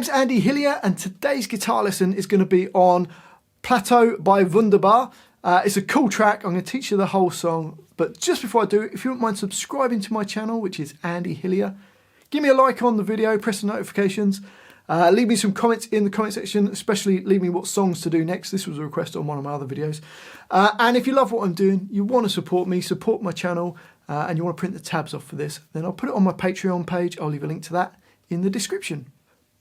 name's Andy Hillier and today's guitar lesson is going to be on Plateau by Vundabar. It's a cool track. I'm going to teach you the whole song, but just before I do, if you wouldn't mind subscribing to my channel, which is Andy Hillier, give me a like on the video, press the notifications, leave me some comments in the comment section, especially leave me what songs to do next. This was a request on one of my other videos. And if you love what I'm doing, you want to support me, support my channel, and you want to print the tabs off for this, then I'll put it on my Patreon page. I'll leave a link to that in the description.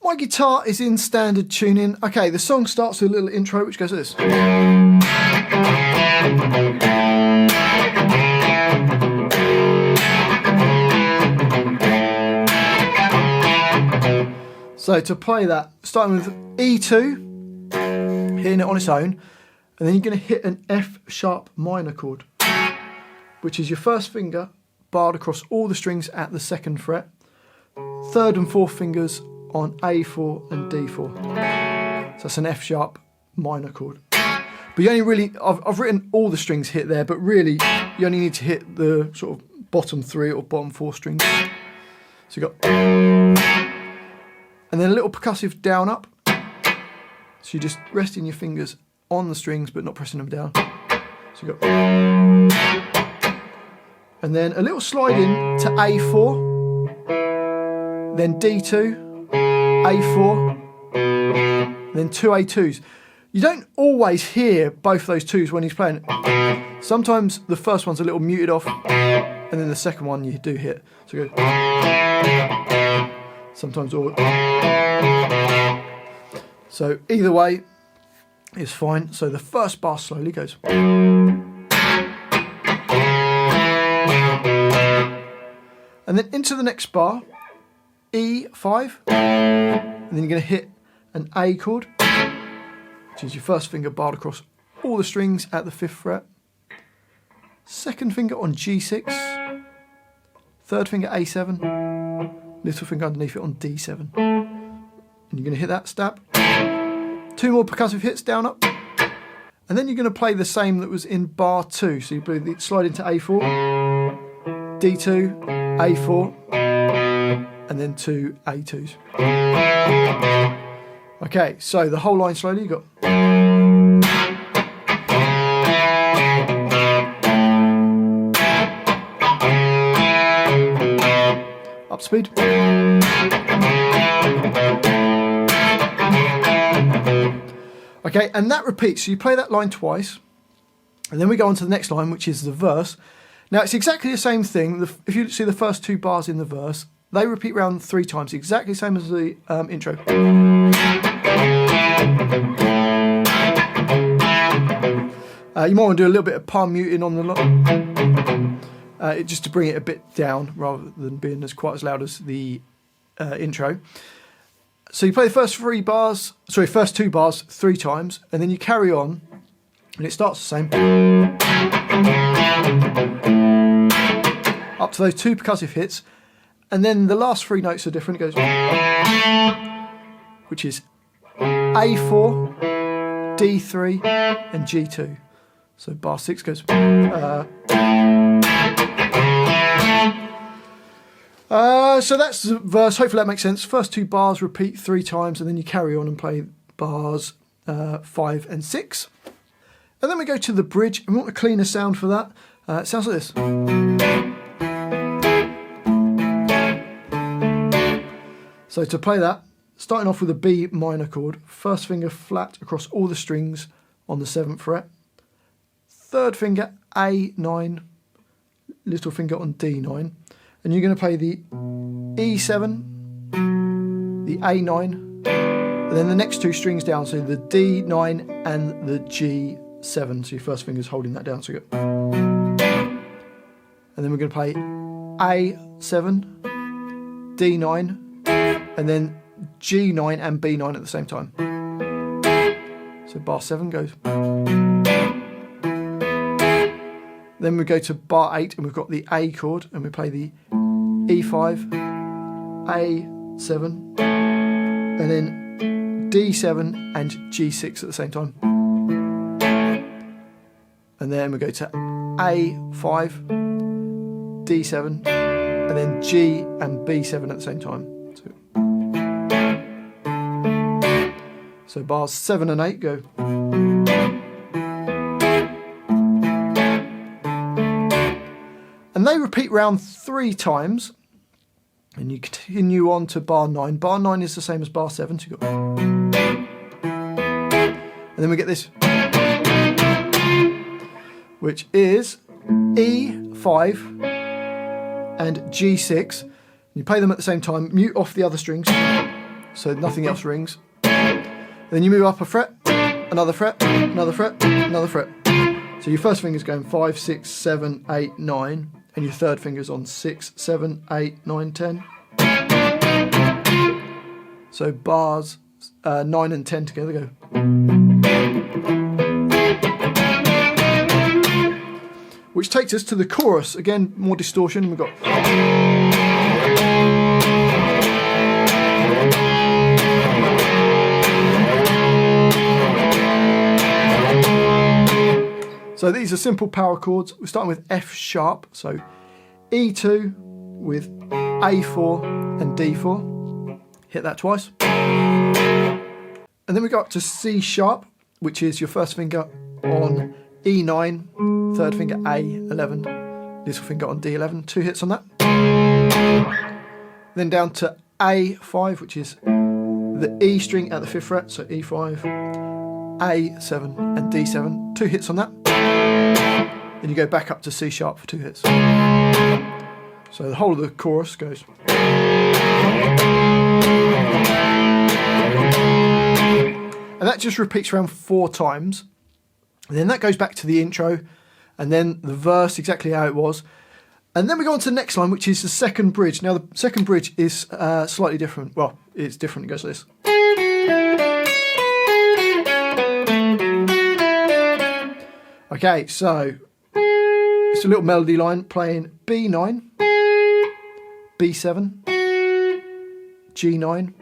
My guitar is in standard tuning. Okay, the song starts with a little intro which goes like this. So to play that, starting with E2, hitting it on its own, and then you're going to hit an F sharp minor chord, which is your first finger barred across all the strings at the 2nd fret, 3rd and 4th fingers on A4 and D4. So that's an F sharp minor chord. But you only really, I've written all the strings hit there, but really you only need to hit the sort of bottom 3 or bottom 4 strings. So you got, and then a little percussive down up. So you're just resting your fingers on the strings but not pressing them down. So you got, and then a little slide in to A4, then D2, A4, then 2 A2s. You don't always hear both those 2s when he's playing. Sometimes the first one's a little muted off, and then the second one you do hit. So you go, sometimes all. So either way is fine. So the first bar slowly goes. And then into the next bar, E5, and then you're going to hit an A chord, which is your first finger barred across all the strings at the 5th fret, 2nd finger on G6, 3rd finger A7, little finger underneath it on D7, and you're going to hit that stab, 2 more percussive hits down up, and then you're going to play the same that was in bar 2, so you slide into A4, D2, A4, and then 2 A2s. Okay, so the whole line slowly, you got. Up speed. Okay, and that repeats. So you play that line twice, and then we go on to the next line, which is the verse. Now it's exactly the same thing. If you see the first 2 bars in the verse, they repeat around 3 times, exactly the same as the intro. You might want to do a little bit of palm muting on the just to bring it a bit down rather than being quite as loud as the intro. So you play the first 2 bars 3 times, and then you carry on, and it starts the same. Up to those 2 percussive hits, and then the last 3 notes are different. It goes, which is A4, D3, and G2. So bar 6 goes. So that's the verse. Hopefully that makes sense. First 2 bars repeat 3 times, and then you carry on and play bars 5 and 6. And then we go to the bridge, and we want a cleaner sound for that. It sounds like this. So to play that, starting off with a B minor chord, first finger flat across all the strings on the 7th fret, 3rd finger A9, little finger on D9, and you're going to play the E7, the A9, and then the next 2 strings down, so the D9 and the G7, so your first finger's holding that down, so you go. And then we're going to play A7, D9, and then G9 and B9 at the same time. So bar 7 goes. Then we go to bar 8, and we've got the A chord, and we play the E5, A7, and then D7 and G6 at the same time. And then we go to A5, D7, and then G and B7 at the same time. So So bars 7 and 8 go. And they repeat round 3 times. And you continue on to bar 9. Bar 9 is the same as bar 7. So you've got... And then we get this, which is E5 and G6. You play them at the same time, mute off the other strings so nothing else rings. Then you move up a fret, another fret, another fret, another fret. So your first finger's going 5, 6, 7, 8, 9, and your third finger's on 6, 7, 8, 9, 10. So bars 9 and 10 together go. Which takes us to the chorus. Again, more distortion. We've got... So these are simple power chords. We're starting with F sharp. So E2 with A4 and D4. Hit that twice. And then we go up to C sharp, which is your first finger on E9, third finger A11, little finger on D11, 2 hits on that. Then down to A5, which is the E string at the 5th fret, so E5, A7 and D7, 2 hits on that. Then you go back up to C sharp for 2 hits. So the whole of the chorus goes. And that just repeats around 4 times. And then that goes back to the intro, and then the verse exactly how it was. And then we go on to the next line, which is the second bridge. Now the second bridge is slightly different. Well, it's different. It goes like this. Okay, so it's a little melody line playing B9, B7, G9,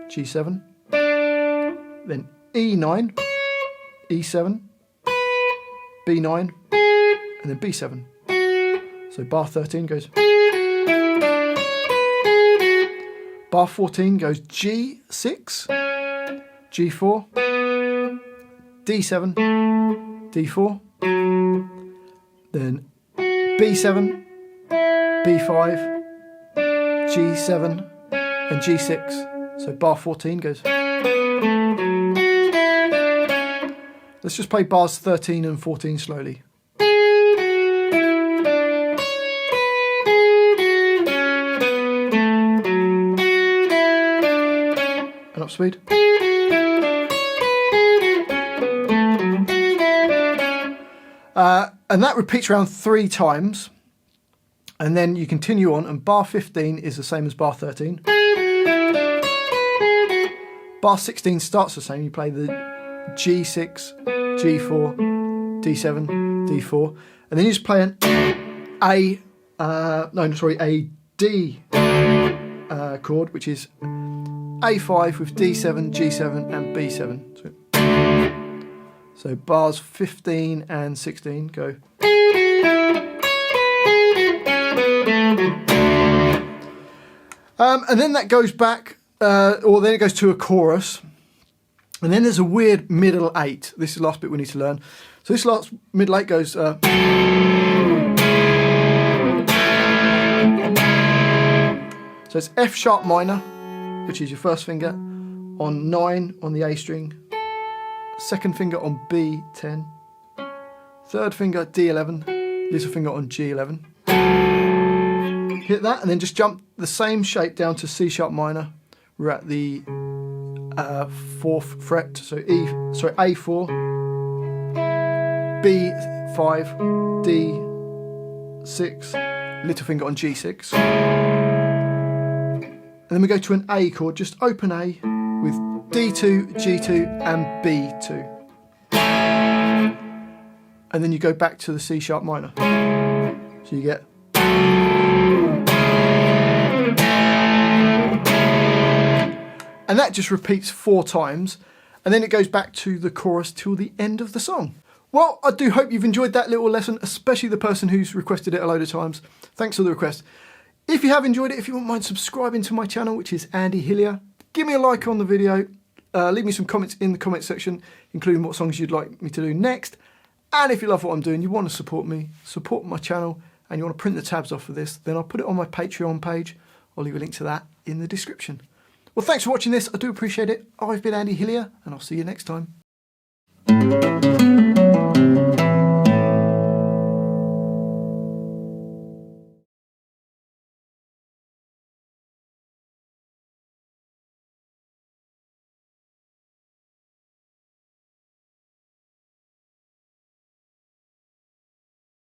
G7, then E9, E7, B9, and then B7. So bar 13 goes. Bar 14 goes G6, G4, D7, D4, then B7, B5, G7, and G6. So bar 14 goes. Let's just play bars 13 and 14 slowly. And up speed. And that repeats around 3 times. And then you continue on, and bar 15 is the same as bar 13. Bar 16 starts the same. You play the G6, G4, D7, D4, and then you just play an A D chord, which is A5 with D7, G7, and B7. So bars 15 and 16 go. And then that goes back, or then it goes to a chorus. And then there's a weird middle 8. This is the last bit we need to learn. So this last middle 8 goes... So it's F sharp minor, which is your first finger, on 9 on the A string, second finger on B10, third finger D11, little finger on G11. Hit that and then just jump the same shape down to C sharp minor. We're at the 4th fret, so A4, B5, D6, little finger on G6. And then we go to an A chord, just open A with D2, G2 and B2. And then you go back to the C sharp minor. So you get... And that just repeats 4 times. And then it goes back to the chorus till the end of the song. Well, I do hope you've enjoyed that little lesson, especially the person who's requested it a load of times. Thanks for the request. If you have enjoyed it, if you wouldn't mind subscribing to my channel, which is Andy Hillier, give me a like on the video, Leave me some comments in the comment section, including what songs you'd like me to do next. And if you love what I'm doing, you want to support me, support my channel, and you want to print the tabs off of this, then I'll put it on my Patreon page. I'll leave a link to that in the description. Well, thanks for watching this. I do appreciate it. I've been Andy Hillier, and I'll see you next time.